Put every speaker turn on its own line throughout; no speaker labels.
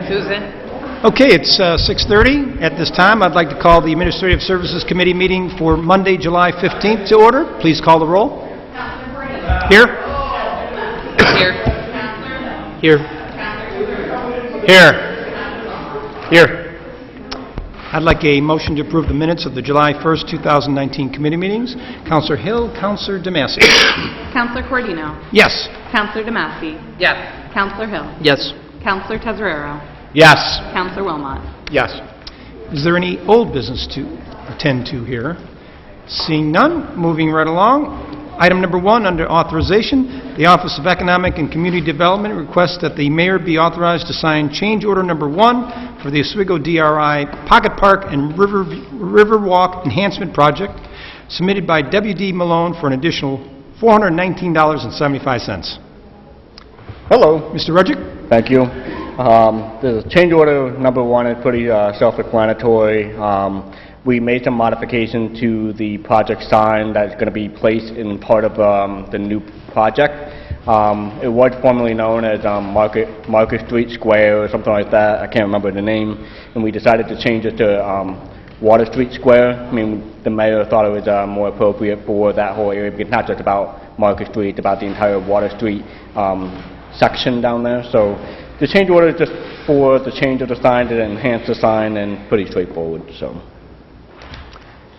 Susan.
Okay, it's 6:30. At this time, I'd like to call the Administrative Services Committee meeting for Monday, July 15th to order. Please call the roll. Here?
Here.
Here. Here. Here. I'd like a motion to approve the minutes of the July 1st, 2019 committee meetings. Councilor Hill, Councilor DeMasi.
Councilor Cordino.
Yes.
Councilor DeMasi.
Yes.
Councilor Hill.
Yes.
Councilor Tesorero.
Yes.
Councilor Wilmot.
Yes. Is there any old business to attend to here? Seeing none, moving right along. Item number 1 under authorization, the Office of Economic and Community Development requests that the mayor be authorized to sign change order number 1 for the Oswego DRI Pocket Park and Riverwalk Enhancement Project, submitted by W.D. Malone for an additional $419.75.
Hello.
Mr. Rudgick?
Thank you. The change order number 1 is pretty self-explanatory. We made some modification to the project sign that's going to be placed in part of the new project. It was formerly known as Market Street Square or something like that. I can't remember the name. And we decided to change it to Water Street Square. I mean, the mayor thought it was more appropriate for that whole area, because it's not just about Market Street, it's about the entire Water Street section down there. So the change order is just for the change of the sign to enhance the sign, and pretty straightforward. So.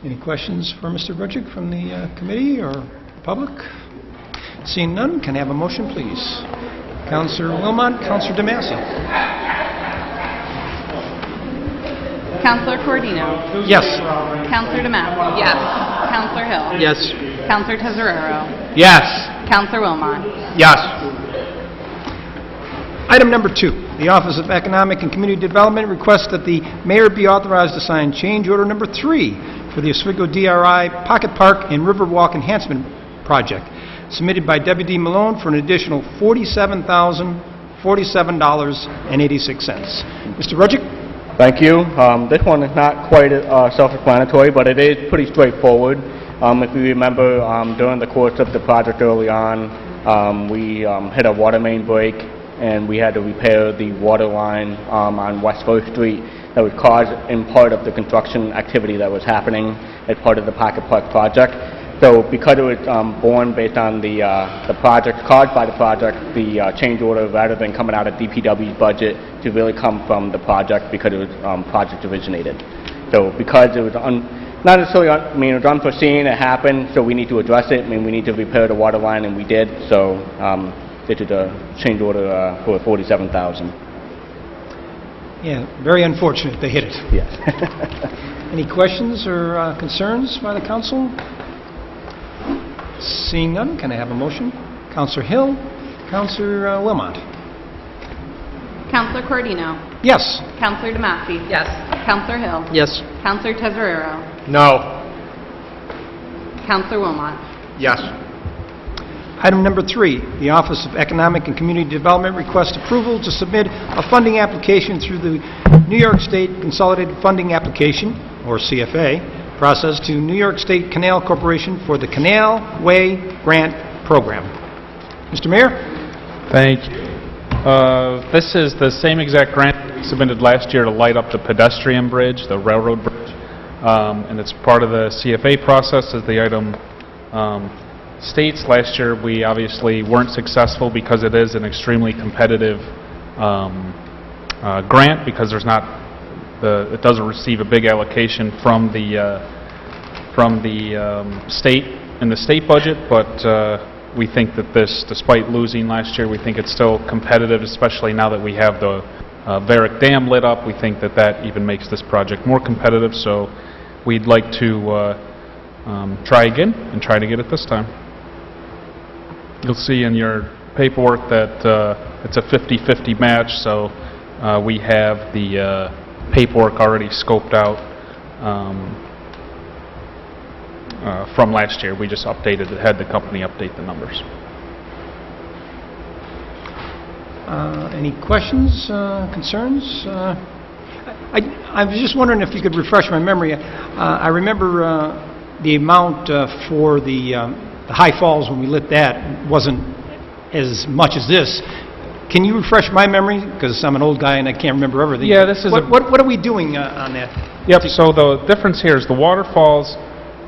Any questions for Mr. Rudgick from the committee or public? Seeing none, can I have a motion, please? Councilor Wilmot, Councilor DeMasi.
Councilor Cordino.
Yes.
Councilor DeMasi.
Yes.
Councilor Hill.
Yes.
Councilor Tesorero.
Yes.
Councilor Wilmot.
Yes. Item number 2, the Office of Economic and Community Development requests that the mayor be authorized to sign change order number 3 for the Oswego DRI Pocket Park and Riverwalk Enhancement Project, submitted by W.D. Malone for an additional $47,047.86. Mr. Rudgick?
Thank you. This one is not quite self-explanatory, but it is pretty straightforward. If you remember, during the course of the project early on, we hit a water main break, and we had to repair the water line on West 1st Street that was caused in part of the construction activity that was happening as part of the Pocket Park project. So because it was born based on the project, caused by the project, the change order, rather than coming out of DPW's budget, to really come from the project because it was project originated. So because it was not necessarily, it was unforeseen, it happened, so we need to address it. I mean, we need to repair the water line, and we did. So this is a change order for $47,000.
Yeah, very unfortunate they hit it.
Yes.
Any questions or concerns by the council? Seeing none, can I have a motion? Councilor Hill, Councilor Wilmot.
Councilor Cordino.
Yes.
Councilor DeMasi.
Yes.
Councilor Hill.
Yes.
Councilor Tesorero.
No.
Councilor Wilmot.
Yes. Item number 3, the Office of Economic and Community Development requests approval to submit a funding application through the New York State Consolidated Funding Application, or CFA, process to New York State Canal Corporation for the Canal Way Grant Program. Mr. Mayor?
Thank you. This is the same exact grant we submitted last year to light up the pedestrian bridge, the railroad bridge, and it's part of the CFA process, as the item states. Last year we obviously weren't successful because it is an extremely competitive grant, because there's not it doesn't receive a big allocation from the state in the state budget, but we think that this, despite losing last year, we think it's still competitive, especially now that we have the Varick Dam lit up. We think that that even makes this project more competitive, so we'd like to try again and try to get it this time. You'll see in your paperwork that it's a 50-50 match, so we have the paperwork already scoped out from last year. We just updated it, had the company update the numbers.
Any questions, concerns? I was just wondering if you could refresh my memory. I remember the amount for the High Falls, when we lit that, wasn't as much as this. Can you refresh my memory? Because I'm an old guy and I can't remember everything.
Yeah, this is
What are we doing on that?
Yep, so the difference here is the waterfalls,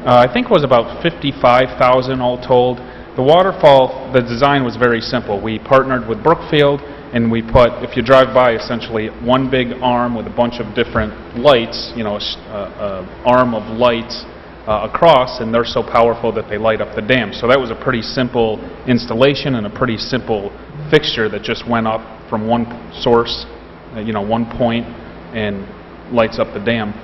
I think was about 55,000 all told. The waterfall, the design was very simple. We partnered with Brookfield, and we put, if you drive by, essentially one big arm with a bunch of different lights, you know, arm of lights across, and they're so powerful that they light up the dam. So that was a pretty simple installation and a pretty simple fixture that just went up from one source, you know, one point, and lights up the dam.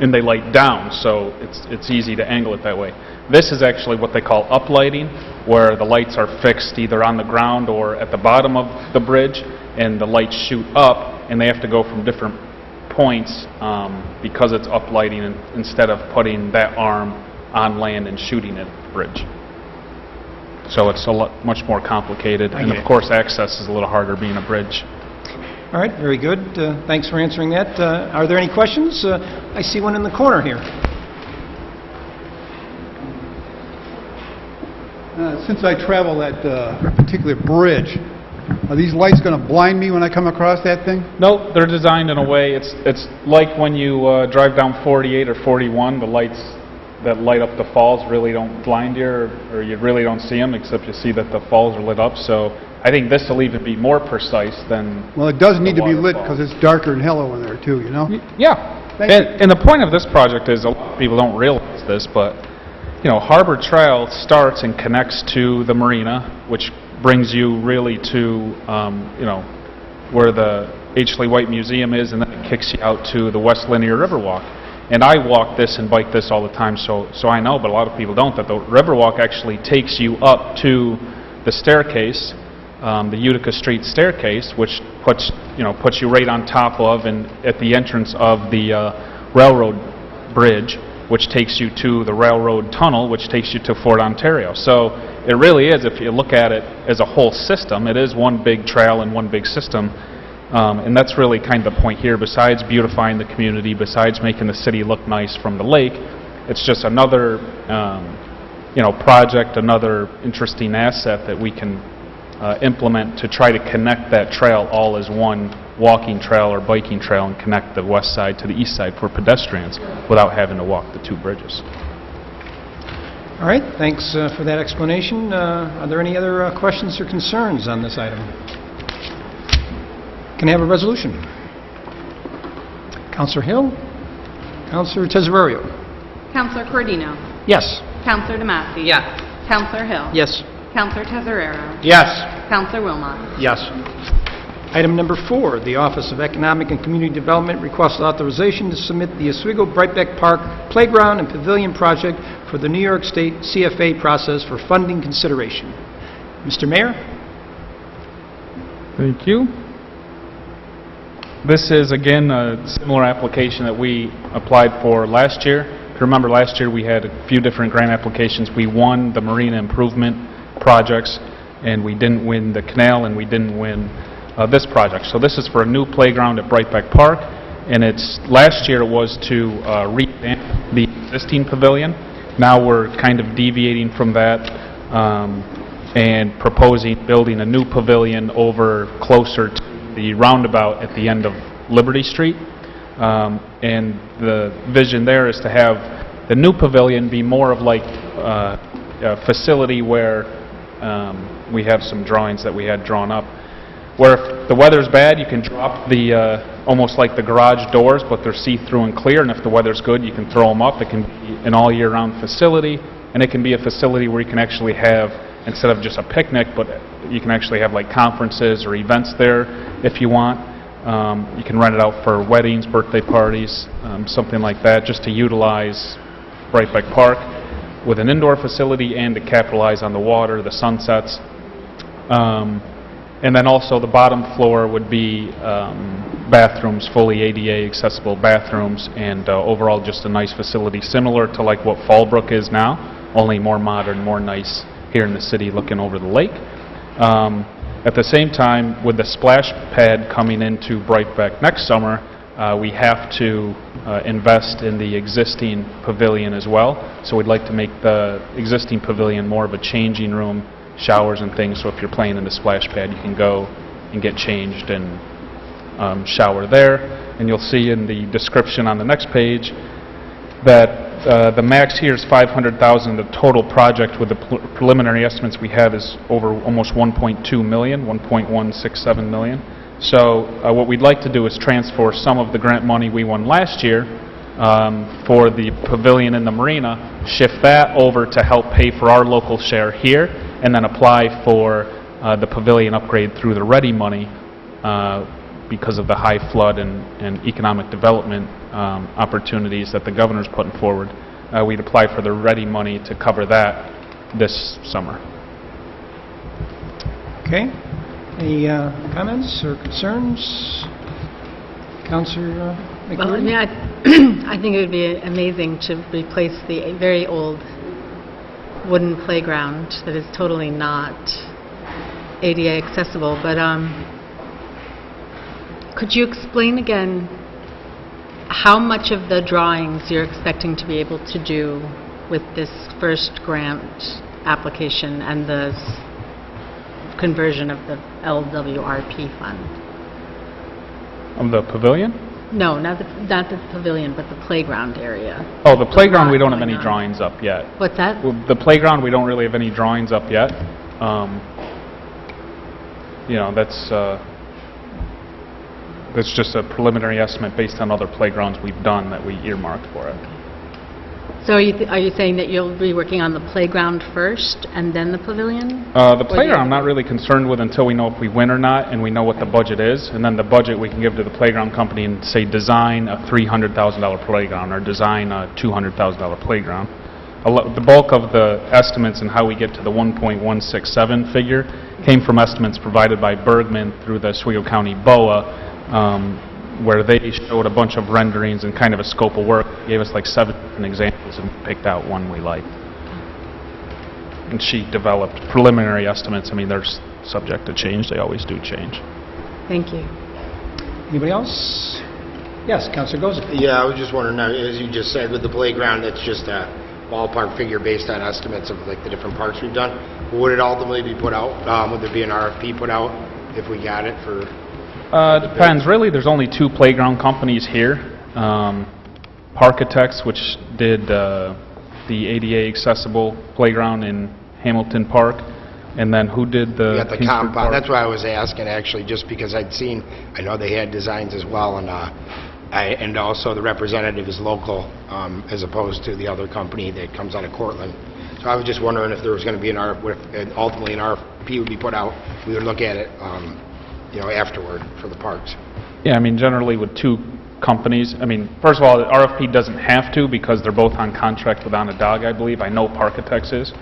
And they light down, so it's easy to angle it that way. This is actually what they call uplighting, where the lights are fixed either on the ground or at the bottom of the bridge, and the lights shoot up, and they have to go from different points because it's uplighting instead of putting that arm on land and shooting at the bridge. So it's a lot much more complicated, and
get
of
it.
course access is a little harder being a bridge.
All right, very good. Thanks for answering that. Are there any questions? I see one in the corner here.
Since I travel that particular bridge, are these lights going to blind me when I come across that thing?
No, they're designed in a way, it's like when you drive down 48 or 41, the lights that light up the falls really don't blind you, or you really don't see them, except you see that the falls are lit up. So I think this will even be more precise than...
Well, it does need
the
to be lit
waterfall.
because it's darker and hello in there too, you know?
Yeah.
Thank you.
And the point of this project is, a lot of people don't realize this, but, you know, Harbor Trail starts and connects to the marina, which brings you really to, you know, where the H. Lee White Museum is, and then it kicks you out to the West Linear Riverwalk. And I walk this and bike this all the time, so I know, but a lot of people don't, that the Riverwalk actually takes you up to the staircase, the Utica Street staircase, which puts you right on top of and at the entrance of the railroad bridge, which takes you to the railroad tunnel, which takes you to Fort Ontario. So it really is, if you look at it as a whole system, it is one big trail and one big system. And that's really kind of the point here. Besides beautifying the community, besides making the city look nice from the lake, it's just another project, another interesting asset that we can implement to try to connect that trail all as one walking trail or biking trail and connect the west side to the east side for pedestrians without having to walk the two bridges.
All right, thanks for that explanation. Are there any other questions or concerns on this item? Can I have a resolution? Councillor Hill? Councillor Tesorario?
Councillor Cordino?
Yes.
Councillor DeMassey?
Yes.
Councillor Hill?
Yes.
Councillor Tesorero?
Yes.
Councillor Wilmot?
Yes. Item number 4, the Office of Economic and Community Development requests authorization to submit the Oswego Brightbeck Park Playground and Pavilion Project for the New York State CFA process for funding consideration. Mr. Mayor?
Thank you. This is, again, a similar application that we applied for last year. If you remember, last year we had a few different grant applications. We won the marina improvement projects, and we didn't win the canal, and we didn't win this project. So this is for a new playground at Brightbeck Park, and last year it was to revamp the existing pavilion. Now we're kind of deviating from that and proposing building a new pavilion over closer to the roundabout at the end of Liberty Street. And the vision there is to have the new pavilion be more of like a facility where we have some drawings that we had drawn up, where if the weather's bad, you can drop the almost like the garage doors, but they're see-through and clear, and if the weather's good, you can throw them up. It can be an all year-round facility, and it can be a facility where you can actually have, instead of just a picnic, but you can actually have like conferences or events there if you want. You can rent it out for weddings, birthday parties, something like that, just to utilize Brightbeck Park with an indoor facility and to capitalize on the water, the sunsets. And then also the bottom floor would be bathrooms, fully ADA accessible bathrooms, and overall just a nice facility similar to like what Fallbrook is now, only more modern, more nice here in the city looking over the lake. At the same time, with the splash pad coming into Brightbeck next summer, we have to invest in the existing pavilion as well. So we'd like to make the existing pavilion more of a changing room, showers and things, so if you're playing in the splash pad, you can go and get changed and shower there. And you'll see in the description on the next page that the max here is $500,000. The total project with the preliminary estimates we have is over almost $1.2 million, $1.167 million. So what we'd like to do is transfer some of the grant money we won last year for the pavilion in the marina, shift that over to help pay for our local share here, and then apply for the pavilion upgrade through the READY money because of the high flood and economic development opportunities that the governor's putting forward. We'd apply for the READY money to cover that this summer.
Okay. Any comments or concerns? Councillor McCreary?
Well, I mean, I think it would be amazing to replace the very old wooden playground that is totally not ADA accessible, but could you explain again how much of the drawings you're expecting to be able to do with this first grant application and the conversion of the LWRP fund?
Of the pavilion?
No, not the pavilion, but the playground area.
Oh, the playground, we
lot
don't have any
going on.
drawings up yet.
What's that?
Well, the playground, we don't really have any drawings up yet. You know, that's just a preliminary estimate based on other playgrounds we've done that we earmarked for it.
So are you saying that you'll be working on the playground first and then the pavilion?
The playground I'm not really concerned with until we know if we win or not and we know what the budget is. And then the budget we can give to the playground company and say design a $300,000 playground or design a $200,000 playground. The bulk of the estimates and how we get to the 1.167 figure came from estimates provided by Bergman through the Oswego County BOA, where they showed a bunch of renderings and kind of a scope of work, gave us like 7 different examples and picked out one we liked. And she developed preliminary estimates. I mean, they're subject to change. They always do change.
Thank you.
Anybody else? Yes, Councillor Goza.
Yeah, I was just wondering, as you just said, with the playground, that's just a ballpark figure based on estimates of like the different parks we've done. Would it ultimately be put out? Would there be an RFP put out if we got it for?
Depends. Really, there's only 2 playground companies here. Parkitects, which did the ADA accessible playground in Hamilton Park, and then who did the
We got the
Kingsford
compound.
Park?
That's why I was asking, actually, just because I know they had designs as well, and and also the representative is local, as opposed to the other company that comes out of Cortland. So I was just wondering if there was going to be ultimately an RFP would be put out. We would look at it, afterward for the parks.
Yeah, I mean, generally with 2 companies, I mean, first of all, the RFP doesn't have to because they're both on contract with Onondaga, I believe. I know Parkitects is.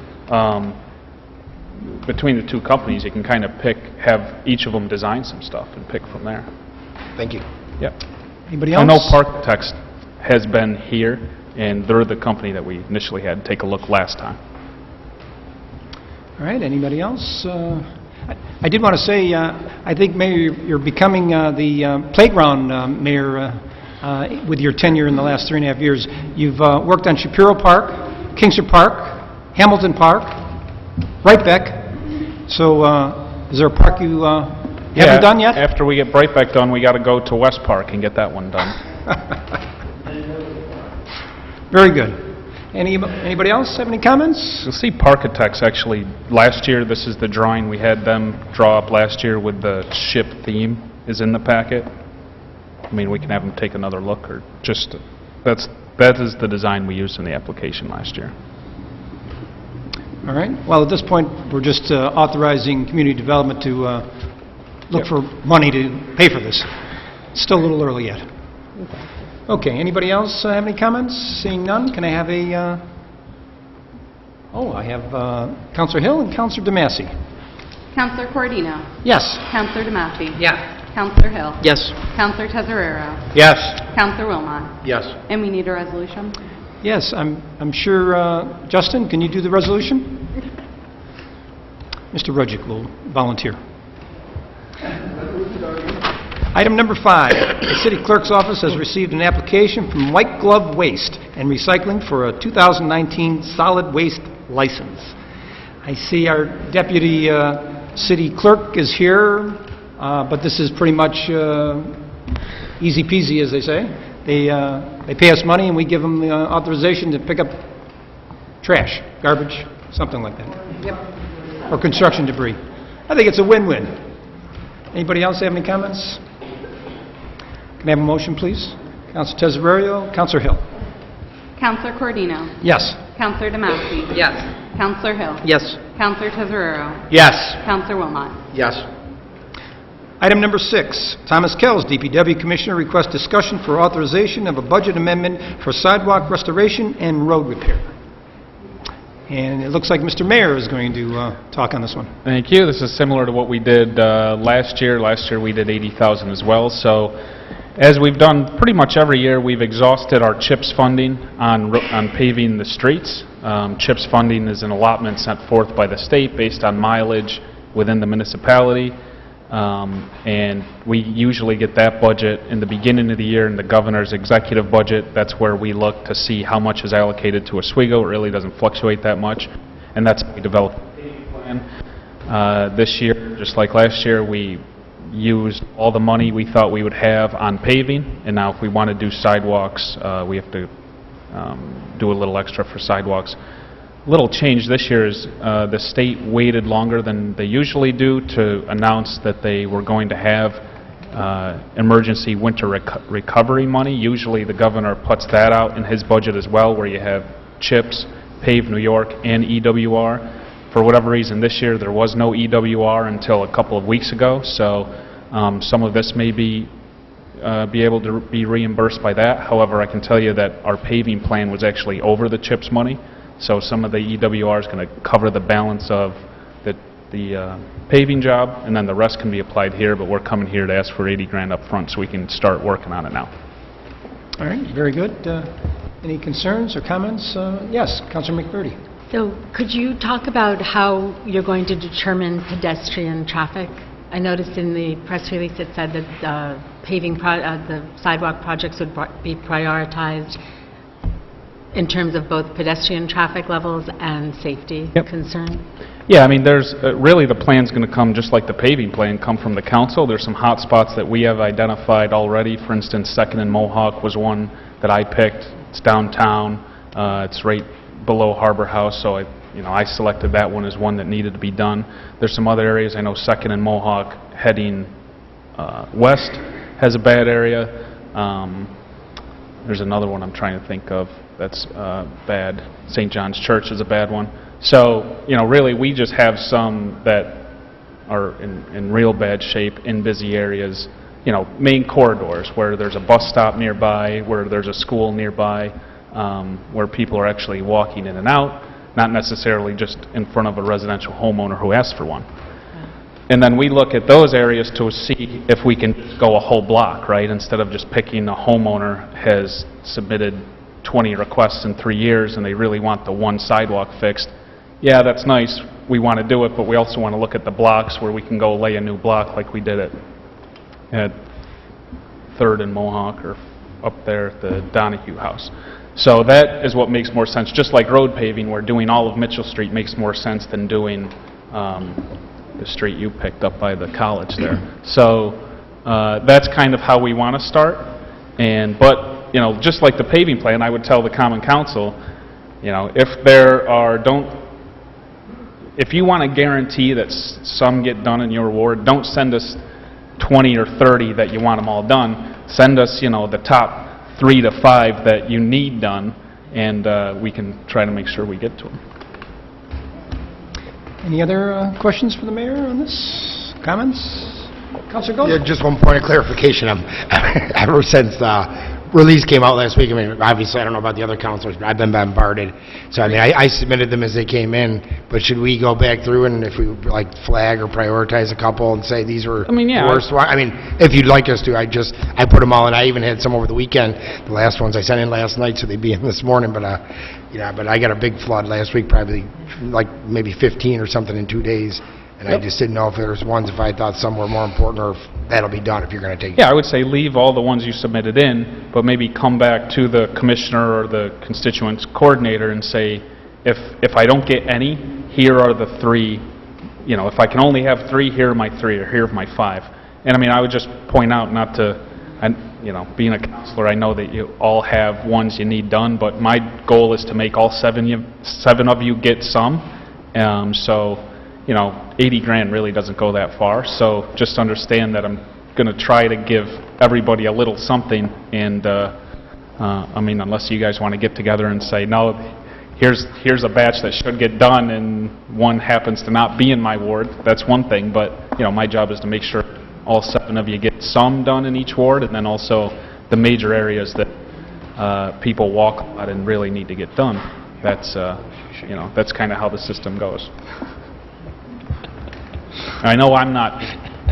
Between the 2 companies, you can kind of have each of them design some stuff and pick from there.
Thank you.
Yep.
Anybody
I
else?
know Parkitects has been here, and they're the company that we initially had take a look last time.
All right, anybody else? I did want to say, I think, Mayor, you're becoming the playground mayor with your tenure in the last 3.5 years. You've worked on Shapiro Park, Kingsford Park, Hamilton Park, Brightbeck. So is there a park you haven't done yet?
After we get Brightbeck done, we got to go to West Park and get that one done.
Very good. Anybody else have any comments?
You'll see Parkitects actually, last year, this is the drawing we had them draw up last year with the ship theme is in the packet. I mean, we can have them take another look, or just, that is the design we used in the application last year.
All right. Well, at this point, we're just authorizing community development to look for money to pay for this. It's still a little early yet. Okay, anybody else have any comments? Seeing none, can I have a... I have Councillor Hill and Councillor DeMassey.
Councillor Cordino.
Yes.
Councillor DeMassey.
Yes.
Councillor Hill.
Yes.
Councillor Tezzeraro.
Yes.
Councillor Wilmot.
Yes.
And we need a resolution.
Yes, I'm sure, Justin, can you do the resolution? Mr. Rudzik will volunteer. Item number 5, the City Clerk's Office has received an application from White Glove Waste and Recycling for a 2019 solid waste license. I see our Deputy City Clerk is here. but this is pretty much easy peasy, as they say. They pay us money, and we give them the authorization to pick up trash, garbage, something like that. Yep. Or construction debris. I think it's a win-win. Anybody else have any comments? Can I have a motion, please? Councilor Tesorerio, Councilor Hill.
Counselor Cordino.
Yes.
Counselor Demowski.
Yes.
Counselor Hill.
Yes.
Counselor Teseraro.
Yes.
Counselor Wilmot.
Yes.
Item number 6, Thomas Kells, DPW Commissioner, requests discussion for authorization of a budget amendment for sidewalk restoration and road repair. And it looks like Mr. Mayor is going to talk on this one.
Thank you. This is similar to what we did last year. Last year we did 80,000 as well. So as we've done pretty much every year, we've exhausted our CHIPS funding on paving the streets. CHIPS funding is an allotment sent forth by the state based on mileage within the municipality. And we usually get that budget in the beginning of the year in the governor's executive budget. That's where we look to see how much is allocated to Oswego. It really doesn't fluctuate that much. And that's how we develop a paving plan. This year, just like last year, we used all the money we thought we would have on paving. And now if we want to do sidewalks, we have to do a little extra for sidewalks. Little change this year is the state waited longer than they usually do to announce that they were going to have emergency winter recovery money. Usually the governor puts that out in his budget as well, where you have CHIPS, Pave New York, and EWR. For whatever reason this year there was no EWR until a couple of weeks ago, so some of this may be able to be reimbursed by that. However, I can tell you that our paving plan was actually over the CHIPS money. So some of the EWR is going to cover the balance of the paving job, and then the rest can be applied here, but we're coming here to ask for 80 grand up front so we can start working on it now.
All right, very good. Any concerns or comments? Yes, Councilor McBurney.
So could you talk about how you're going to determine pedestrian traffic? I noticed in the press release it said that the sidewalk projects would be prioritized in terms of both pedestrian traffic levels and safety concern?
Yeah, I mean, there's really the plan's going to come just like the paving plan, come from the council. There's some hot spots that we have identified already. For instance, 2nd and Mohawk was one that I picked. It's downtown. It's right below Harbor House, so I selected that one as one that needed to be done. There's some other areas. I know 2nd and Mohawk heading west has a bad area. There's another one I'm trying to think of that's bad. St. John's Church is a bad one. So, really we just have some that are in real bad shape in busy areas, main corridors where there's a bus stop nearby, where there's a school nearby, where people are actually walking in and out, not necessarily just in front of a residential homeowner who asks for one. And then we look at those areas to see if we can go a whole block, right? Instead of just picking a homeowner has submitted 20 requests in 3 years and they really want the one sidewalk fixed. Yeah, that's nice. We want to do it, but we also want to look at the blocks where we can go lay a new block like we did at 3rd and Mohawk or up there at the Donahue House. So that is what makes more sense. Just like road paving, where doing all of Mitchell Street makes more sense than doing the street you picked up by the college there. So that's kind of how we want to start. But just like the paving plan, I would tell the Common Council, if you want to guarantee that some get done in your ward, don't send us 20 or 30 that you want them all done. Send us, the top 3 to 5 that you need done, and we can try to make sure we get to them.
Any other questions for the mayor on this? Comments? Councilor Gold?
Yeah, just one point of clarification. Ever since the release came out last week, obviously I don't know about the other councilors, but I've been bombarded. So I submitted them as they came in, but should we go back through and if we flag or prioritize a couple and say these were the worst one? If you'd like us to, I put them all in. I even had some over the weekend. The last ones I sent in last night, so they'd be in this morning. But but I got a big flood last week, probably maybe 15 or something in 2 days. And I just didn't know if there was ones, if I thought some were more important, or if that'll be done if you're going to take.
Yeah, I would say leave all the ones you submitted in, but maybe come back to the commissioner or the constituents coordinator and say, if I don't get any, here are the 3. If I can only have 3, here are my 3, or here are my 5. And I mean, I would just point out, not to, and, you know, being a counselor, I know that you all have ones you need done, but my goal is to make all seven of you get some. So, you know, 80 grand really doesn't go that far. So just understand that I'm going to try to give everybody a little something. And, I mean, unless you guys want to get together and say, no, here's a batch that should get done, and one happens to not be in my ward, that's one thing. But, you know, my job is to make sure all 7 of you get some done in each ward, and then also the major areas that people walk a lot and really need to get done. That's, you know, that's kind of how the system goes. I know I'm not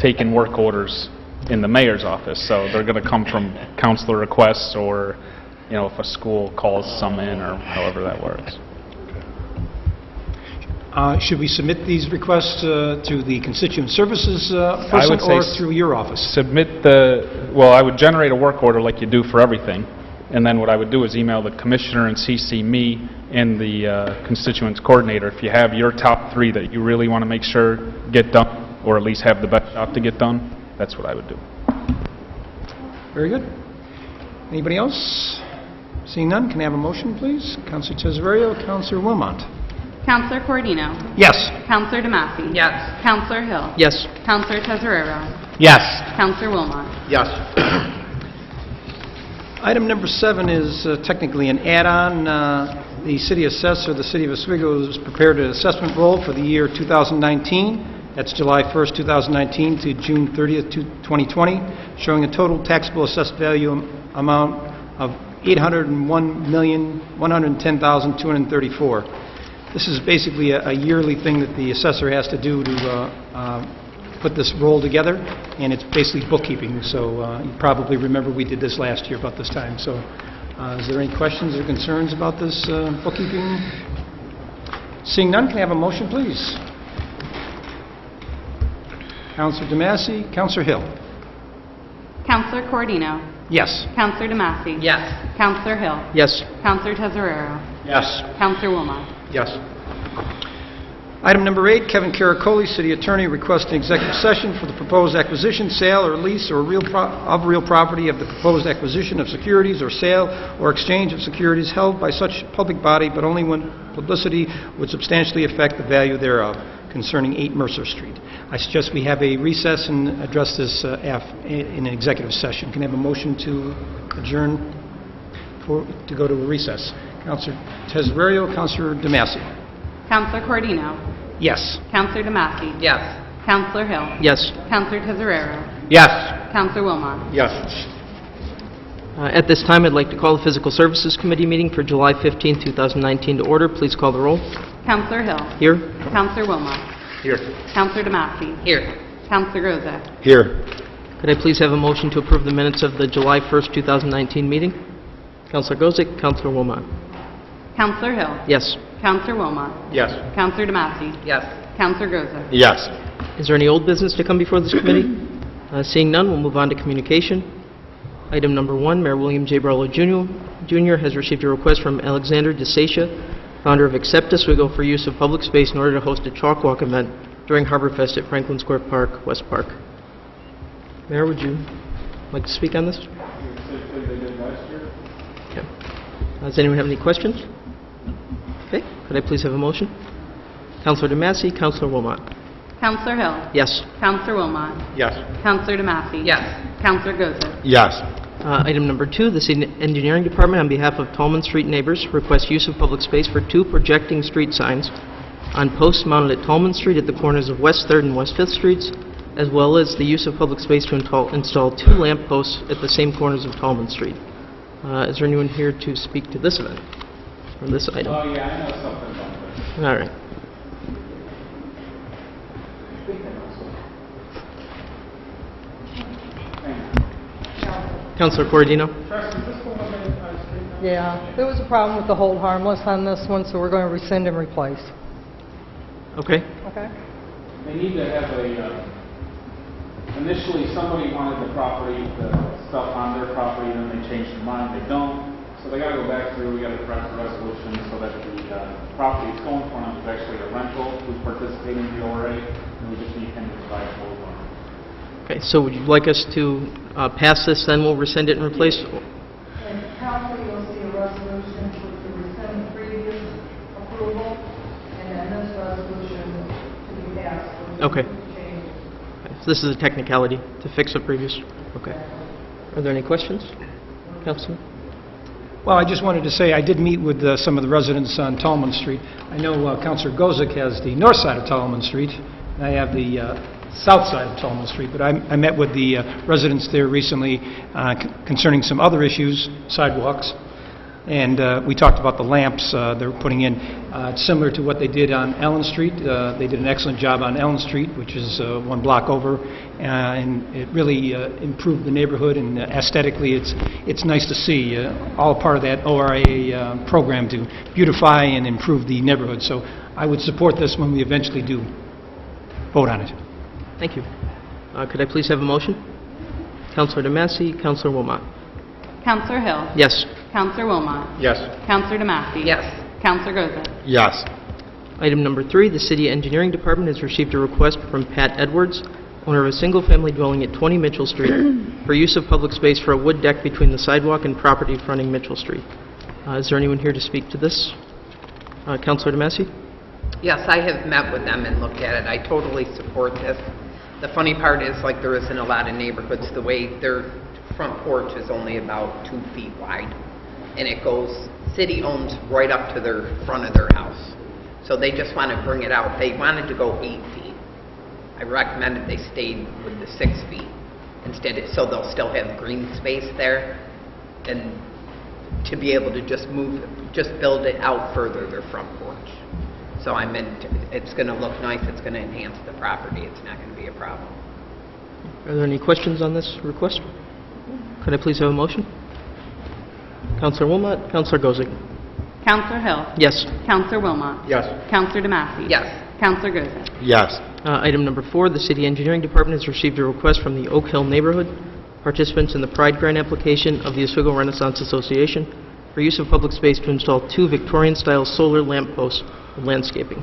taking work orders in the mayor's office, so they're going to come from counselor requests, or, you know, if a school calls some in, or however that works.
Should we submit these requests through the constituent services
I
person
would say
or through your office?
Submit well, I would generate a work order like you do for everything, and then what I would do is email the commissioner and CC me and the constituents coordinator. If you have your top 3 that you really want to make sure get done, or at least have the best shot to get done, that's what I would do.
Very good. Anybody else? Seeing none, can I have a motion, please? Counselor Tesorio, Counselor Wilmot.
Counselor Cordino.
Yes.
Counselor DeMassey.
Yes.
Counselor Hill.
Yes.
Counselor Tesorero.
Yes.
Counselor Wilmot.
Yes.
Item number 7 is technically an add-on. The city assessor, the city of Oswego, has prepared an assessment roll for the year 2019. That's July 1st, 2019 to June 30th, 2020, showing a total taxable assessed value amount of $801,110,234. This is basically a yearly thing that the assessor has to do to put this roll together, and it's basically bookkeeping. So you probably remember we did this last year about this time. So is there any questions or concerns about this bookkeeping? Seeing none, can I have a motion, please? Counselor DeMassey, Counselor Hill.
Counselor Cordino.
Yes.
Counselor DeMassey.
Yes.
Counselor Hill.
Yes.
Counselor Tesorero.
Yes.
Counselor Wilmot.
Yes.
Item number 8, Kevin Caracoli, City Attorney, requesting executive session for the proposed acquisition, sale, or lease or real property of the proposed acquisition of securities or sale or exchange of securities held by such public body, but only when publicity would substantially affect the value thereof, concerning 8 Mercer Street. I suggest we have a recess and address this in an executive session. Can I have a motion to adjourn to go to a recess? Counselor Tesorio, Counselor DeMassey.
Counselor Cordino.
Yes.
Counselor DeMassey.
Yes.
Counselor Hill.
Yes.
Counselor Tesorero.
Yes.
Counselor Wilmot.
Yes.
At this time, I'd like to call the Physical Services Committee meeting for July 15, 2019 to order. Please call the roll.
Counselor Hill.
Here.
Counselor Wilmot.
Here.
Counselor DeMassey.
Here.
Counselor Goza.
Here.
Could I please have a motion to approve the minutes of the July 1st, 2019 meeting? Counselor Gozick, Counselor Wilmot.
Counselor Hill.
Yes.
Counselor Wilmot.
Yes.
Counselor DeMassey.
Yes.
Counselor Goza.
Yes.
Is there any old business to come before this committee? Seeing none, we'll move on to communication. Item number 1, Mayor William J. Barlow Jr. has received a request from Alexander DeSacia, founder of Accept Oswego, for use of public space in order to host a chalk walk event during Harborfest at Franklin Square Park, West Park. Mayor, would you like to speak on this? Okay. Does anyone have any questions? Okay. Could I please have a motion? Counselor DeMassey, Counselor Wilmot.
Counselor Hill.
Yes.
Counselor Wilmot.
Yes.
Counselor DeMassey.
Yes.
Counselor Goza.
Yes.
Item number 2, the City Engineering Department, on behalf of Tallman Street neighbors, requests use of public space for 2 projecting street signs on posts mounted at Tallman Street at the corners of West 3rd and West 5th Streets, as well as the use of public space to install 2 lamp posts at the same corners of Tallman Street. Is there anyone here to speak to this event, or this item?
Oh, yeah, I know something about this.
All right. Councilor Cordino?
Yeah, there was a problem with the hold harmless on this one, so we're going to rescind and replace.
Okay.
Okay?
They need to have initially somebody wanted the property, the stuff on their property, then they changed their mind, they don't. So they gotta go back through, we gotta correct the resolution so that the property it's going for is actually a rental who's participating in the ORA, and we just need him to provide full
Okay, so would you like us to pass this, then we'll rescind it and replace?
And council, you'll see a resolution to rescind previous approval, and then this resolution to be passed.
Okay. So this is a technicality to fix a previous, okay. Are there any questions? Councilman?
Well, I just wanted to say, I did meet with some of the residents on Tallman Street. I know Councilor Gozick has the north side of Tallman Street, and I have the south side of Tallman Street, but I met with the residents there recently concerning some other issues, sidewalks, and we talked about the lamps they're putting in. It's similar to what they did on Ellen Street. They did an excellent job on Ellen Street, which is one block over, and it really improved the neighborhood, and aesthetically it's nice to see, all part of that ORA program to beautify and improve the neighborhood. So I would support this when we eventually do vote on it.
Thank you. Could I please have a motion? Councilor DeMassey, Councilor Wilmot.
Counselor Hill.
Yes.
Counselor Wilmot.
Yes.
Counselor DeMassey.
Yes.
Counselor Goza.
Yes.
Item number 3, the City Engineering Department has received a request from Pat Edwards, owner of a single-family dwelling at 20 Mitchell Street, for use of public space for a wood deck between the sidewalk and property fronting Mitchell Street. Is there anyone here to speak to this? Councilor DeMassey?
Yes, I have met with them and looked at it. I totally support this. The funny part is, like, there isn't a lot of neighborhoods. The way their front porch is only about 2 feet wide, and it goes, city owns right up to their front of their house. So they just want to bring it out. They wanted to go 8 feet. I recommended they stayed with the 6 feet instead, so they'll still have green space there, and to be able to just build it out further, their front porch. So I meant, it's going to look nice, it's going to enhance the property, it's not going to be a problem.
Are there any questions on this request? Could I please have a motion? Councilor Wilmot, Councilor Gozick.
Counselor Hill.
Yes.
Counselor Wilmot.
Yes.
Counselor DeMassey.
Yes.
Counselor Goza.
Yes.
Item number 4, the City Engineering Department has received a request from the Oak Hill neighborhood participants in the Pride Grant application of the Oswego Renaissance Association for use of public space to install 2 Victorian-style solar lamp posts and landscaping.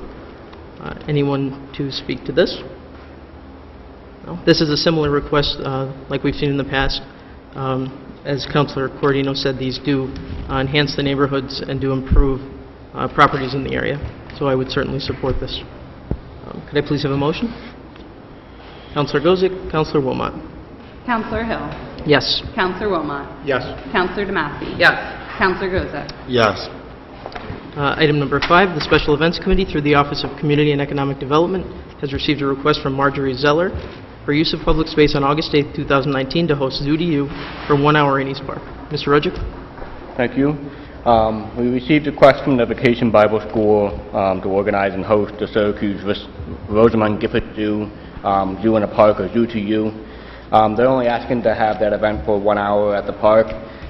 Anyone to speak to this? No? This is a similar request like we've seen in the past. As Councilor Cordino said, these do enhance the neighborhoods and do improve properties in the area. So I would certainly support this. Could I please have a motion? Councilor Gozick, Councilor Wilmot.
Counselor Hill.
Yes.
Counselor Wilmot.
Yes.
Counselor DeMassey.
Yes.
Counselor Goza.
Yes.
Item number 5, the Special Events Committee, through the Office of Community and Economic Development, has received a request from Marjorie Zeller for use of public space on August 8, 2019, to host Zoo to You for 1 hour in East Park. Mr. Rudgick?
Thank you. We received a request from the Vacation Bible School to organize and host the Syracuse Rosamund Gifford Zoo, Zoo in a Park, or Zoo to You. They're only asking to have that event for 1 hour at the park,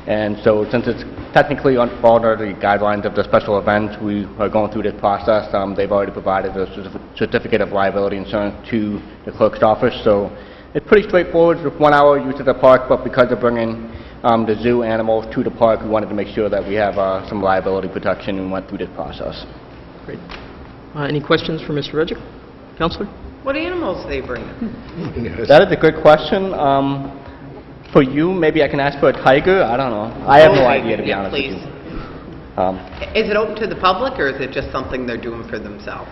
and so since it's technically under the guidelines of the special event, we are going through this process. They've already provided a certificate of liability insurance to the clerk's office, so it's pretty straightforward with 1 hour use of the park, but because of bringing the zoo animals to the park, we wanted to make sure that we have some liability protection and went through this process.
Great. Any questions for Mr. Rudgick? Counselor?
What animals they bring in?
That is a good question. For you, maybe I can ask for a tiger. I don't know. I have no
Okay,
idea, to be
yeah,
honest
please.
with you.
Is it open to the public, or is it just something they're doing for themselves?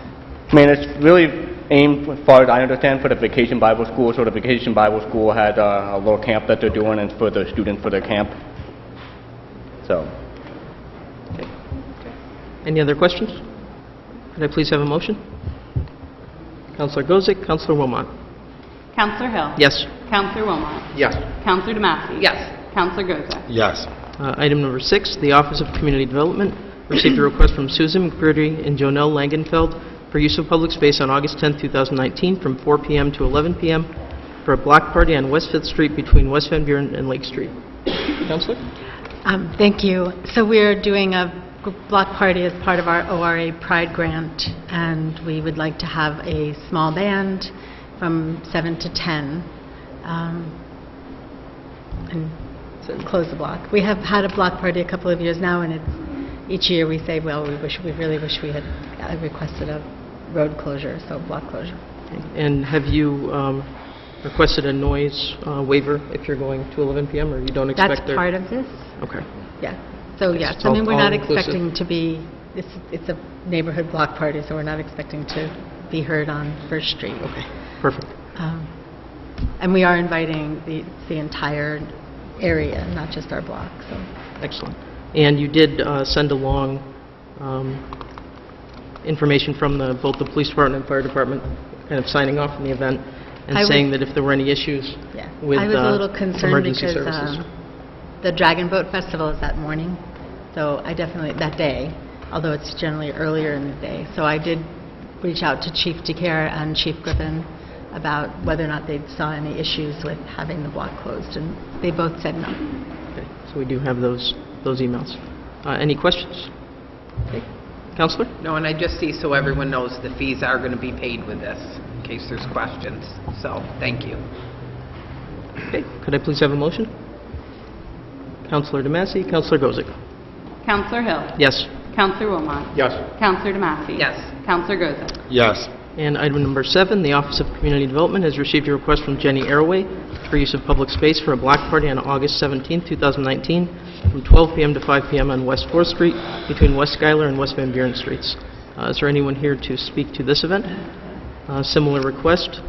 I mean, it's really aimed, as far as I understand, for the Vacation Bible School. So the Vacation Bible School had a little camp that they're doing, and for the students for their camp. So,
Any other questions? Could I please have a motion? Councilor Gozick, Councilor Wilmot.
Counselor Hill.
Yes.
Counselor Wilmot.
Yes.
Counselor DeMassey.
Yes.
Counselor Goza.
Yes.
Item number 6, the Office of Community Development received a request from Susan McCurdy and Jonelle Langenfeld for use of public space on August 10, 2019, from 4 p.m. to 11 p.m. for a block party on West 5th Street between West Van Buren and Lake Street. Councilor?
Thank you. So we're doing a block party as part of our ORA Pride Grant, and we would like to have a small band from 7 to 10 and close the block. We have had a block party a couple of years now, and it's, each year we say, well, we really wish we had requested a road closure, so block closure.
And have you requested a noise waiver if you're going to 11 PM, or you don't expect
That's
there?
part of this,
Okay.
yeah. So, yes,
It's
I mean, we're not
all-inclusive.
expecting to be, it's a neighborhood block party, so we're not expecting to be heard on First Street.
Okay, perfect.
And we are inviting the entire area, not just our block, so.
Excellent. And you did send along information from both the police department and fire department, kind of signing off in the event, and
I was-
saying that if there were any issues
Yeah,
with
I was a little concerned
emergency
because
services.
the Dragon Boat Festival is that morning, so I definitely, that day, although it's generally earlier in the day. So I did reach out to Chief DeCare and Chief Griffin about whether or not they saw any issues with having the block closed, and they both said no.
Okay, so we do have those emails. Any questions? Okay. Counselor?
No, and I just see so everyone knows the fees are going to be paid with this, in case there's questions. So, thank you.
Okay, could I please have a motion? Counselor DeMassey, Counselor Gozick.
Counselor Hill.
Yes.
Counselor Wilmot.
Yes.
Counselor DeMassey.
Yes.
Counselor Goza.
Yes.
And item number 7, the Office of Community Development has received a request from Jenny Arroway for use of public space for a block party on August 17, 2019, from 12 p.m. to 5 p.m. on West 4th Street between West Schuyler and West Van Buren Streets. Is there anyone here to speak to this event? Similar request.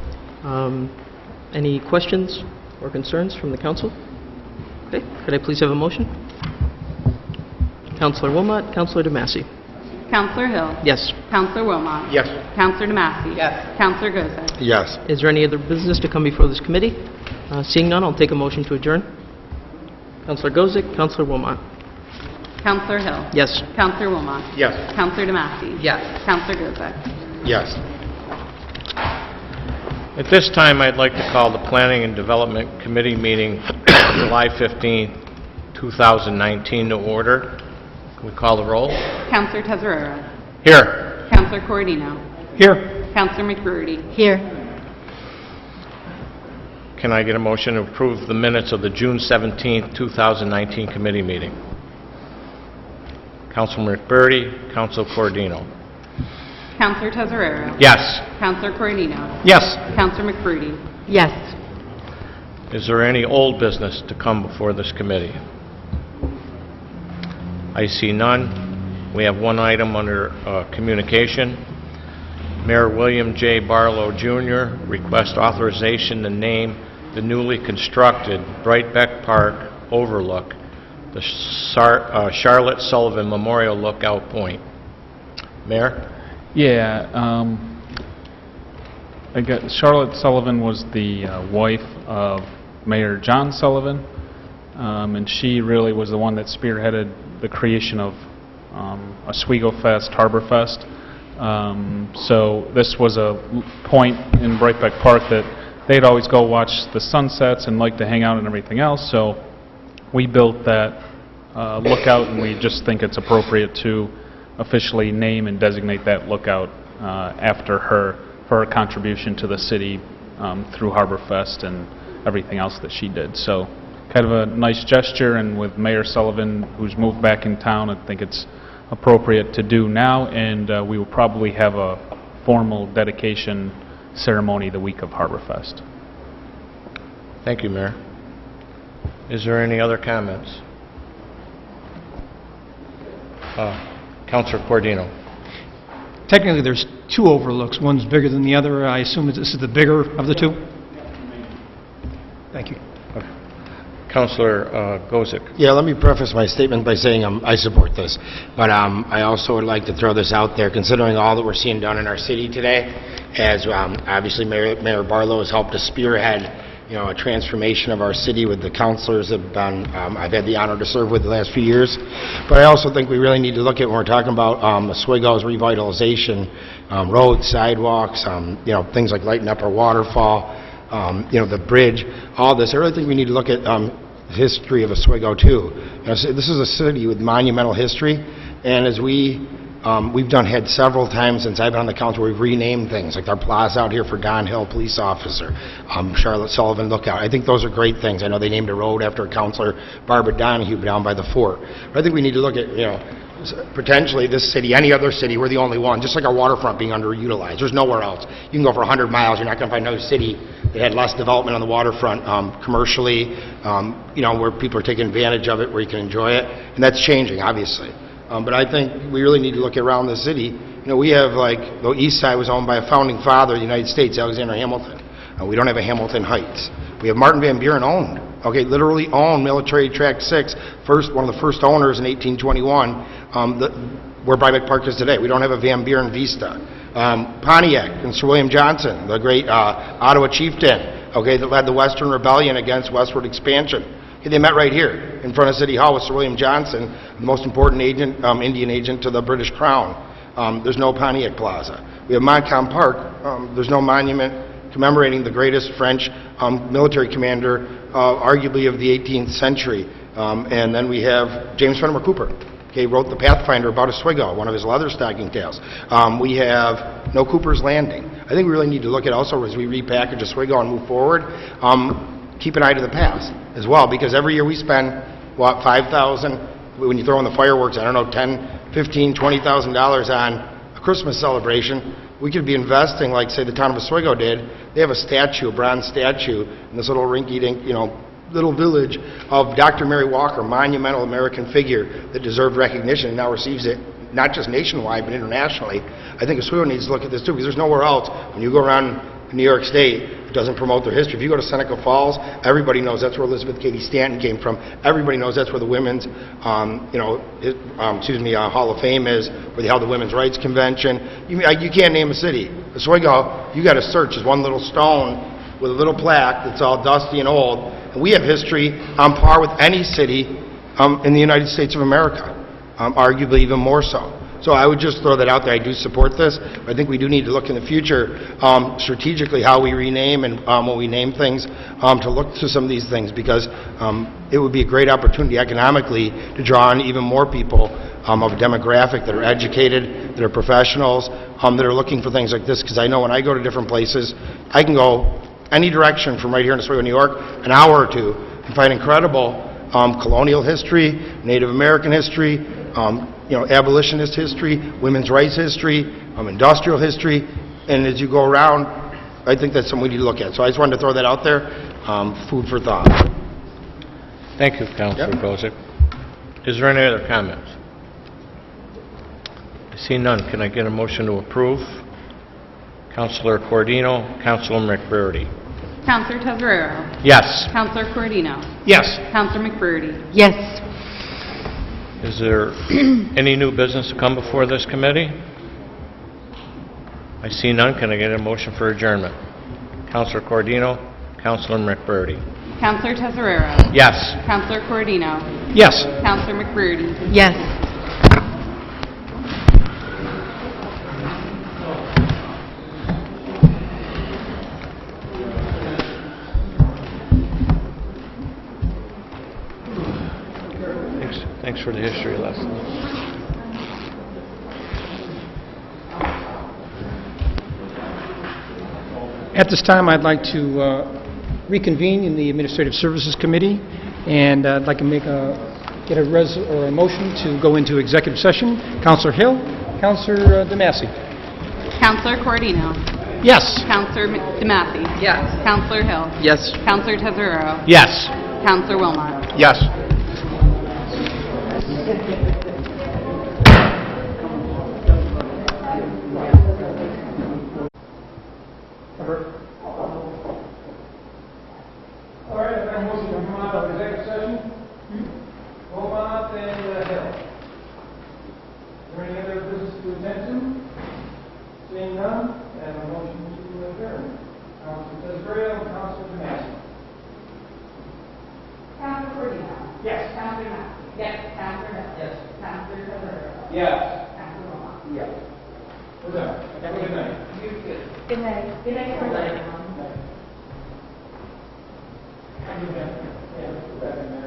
Any questions or concerns from the council? Okay, could I please have a motion? Counselor Wilmot, Counselor DeMassey.
Counselor Hill.
Yes.
Counselor Wilmot.
Yes.
Counselor DeMassey.
Yes.
Counselor Goza.
Yes.
Is there any other business to come before this committee? Seeing none, I'll take a motion to adjourn. Counselor Gozick, Counselor Wilmot.
Counselor Hill.
Yes.
Counselor Wilmot.
Yes.
Counselor DeMassey.
Yes.
Counselor Goza.
Yes.
At this time, I'd like to call the Planning and Development Committee meeting July 15, 2019 to order. Can we call the roll?
Counselor Tezzarara.
Here.
Counselor Corodino.
Here.
Counselor McBroody.
Here.
Can I get a motion to approve the minutes of the June 17, 2019 committee meeting? Councilor McBroody, Councilor Corodino.
Counselor Tezzarara.
Yes.
Counselor Corodino.
Yes.
Counselor McBroody.
Yes.
Is there any old business to come before this committee? I see none. We have one item under communication. Mayor William J. Barlow, Jr. requests authorization to name the newly constructed Brightbeck Park Overlook the Charlotte Sullivan Memorial Lookout Point. Mayor?
Yeah, Charlotte Sullivan was the wife of Mayor John Sullivan, and she really was the one that spearheaded the creation of Oswego Fest, Harbor Fest. So this was a point in Brightbeck Park that they'd always go watch the sunsets and like to hang out and everything else. So we built that lookout, and we just think it's appropriate to officially name and designate that lookout after her for her contribution to the city through Harbor Fest and everything else that she did. So kind of a nice gesture, and with Mayor Sullivan, who's moved back in town, I think it's appropriate to do now, and we will probably have a formal dedication ceremony the week of Harbor Fest.
Thank you, Mayor. Is there any other comments? Councilor Corodino.
Technically, there's two overlooks. One's bigger than the other. I assume this is the bigger of the two? Thank you.
Councilor Gozick.
Yeah, let me preface my statement by saying I support this. But I also would like to throw this out there, considering all that we're seeing done in our city today, as obviously Mayor Barlow has helped to spearhead a transformation of our city with the councilors that have been, I've had the honor to serve with the last few years. But I also think we really need to look at, when we're talking about Oswego's revitalization, roads, sidewalks, things like lighting up our waterfall, the bridge, all this. I really think we need to look at the history of Oswego too. This is a city with monumental history, and as we've had several times since I've been on the council, we've renamed things, like our plaza out here for Don Hill Police Officer, Charlotte Sullivan Lookout. I think those are great things. I know they named a road after Councilor Barbara Donahue down by the fort. But I think we need to look at, potentially this city, any other city, we're the only one, just like our waterfront being underutilized. There's nowhere else. You can go for 100 miles, you're not going to find another city that had less development on the waterfront commercially, where people are taking advantage of it, where you can enjoy it, and that's changing, obviously. But I think we really need to look around the city. We have, the east side was owned by a founding father of the United States, Alexander Hamilton. We don't have a Hamilton Heights. We have Martin Van Buren owned, literally owned Military Tract 6, one of the first owners in 1821, where Brybeck Park is today. We don't have a Van Buren Vista. Pontiac and Sir William Johnson, the great Ottawa chieftain, that led the Western Rebellion against westward expansion. They met right here in front of City Hall with Sir William Johnson, the most important agent, Indian agent to the British Crown. There's no Pontiac Plaza. We have Montcalm Park. There's no monument commemorating the greatest French military commander, arguably of the 18th century. And then we have James Fenimore Cooper. Wrote the Pathfinder about Oswego, one of his leather stocking tales. We have no Cooper's Landing. I think we really need to look at also, as we repackage Oswego and move forward, keep an eye to the past as well, because every year we spend, $5,000, when you throw in the fireworks, I don't know, $10,000, $15,000, $20,000 on a Christmas celebration. We could be investing, like, say, the town of Oswego did. They have a statue, a bronze statue, in this little rinky-dink, little village of Dr. Mary Walker, monumental American figure that deserved recognition and now receives it not just nationwide but internationally. I think Oswego needs to look at this too, because there's nowhere else, when you go around New York State, it doesn't promote their history. If you go to Seneca Falls, everybody knows that's where Elizabeth Cady Stanton came from. Everybody knows that's where the women's, Hall of Fame is, where they held the Women's Rights Convention. You can't name a city. Oswego, you got to search. There's one little stone with a little plaque that's all dusty and old. And we have history on par with any city in the United States of America, arguably even more so. So I would just throw that out there. I do support this. But I think we do need to look in the future strategically how we rename and when we name things to look to some of these things, because it would be a great opportunity economically to draw in even more people of a demographic that are educated, that are professionals, that are looking for things like this. Because I know when I go to different places, I can go any direction from right here in Oswego, New York, an hour or two, and find incredible colonial history, Native American history, abolitionist history, women's rights history, industrial history, and as you go around, I think that's something we need to look at. So I just wanted to throw that out there, food for thought.
Thank you, Councilor Bozick. Is there any other comments? I see none. Can I get a motion to approve? Councilor Cordino, Councilor McBurney.
Counselor Tezzarero.
Yes.
Counselor Cordino.
Yes.
Counselor McBurney.
Yes.
Is there any new business to come before this committee? I see none. Can I get a motion for adjournment? Councilor Cordino, Councilor McBurney.
Counselor Tezzarero.
Yes.
Counselor Cordino.
Yes.
Counselor McBurney.
Yes.
Thanks for the history lesson.
At this time, I'd like to reconvene in the Administrative Services Committee, and I'd like to get a motion to go into executive session. Councilor Hill, Councilor DeMassey.
Counselor Cordino.
Yes.
Counselor DeMassey.
Yes.
Counselor Hill.
Yes.
Counselor Tezzarero.
Yes.
Counselor Wilmot.
Yes.
All right, if I motion to come out of executive session, Wilmot and Hill. Is there any other business to attend to? Seeing none, I have a motion to adjourn. Councilor Tezzarero and Councilor DeMassey.
Counselor Cordino.
Yes.
Counselor Massey. Yes. Counselor Hill. Yes. Counselor Tezzarero.
Yes.
Counselor Wilmot.
Yes. Well done. Have a good night.
Good night. Good night, everyone.
Yeah,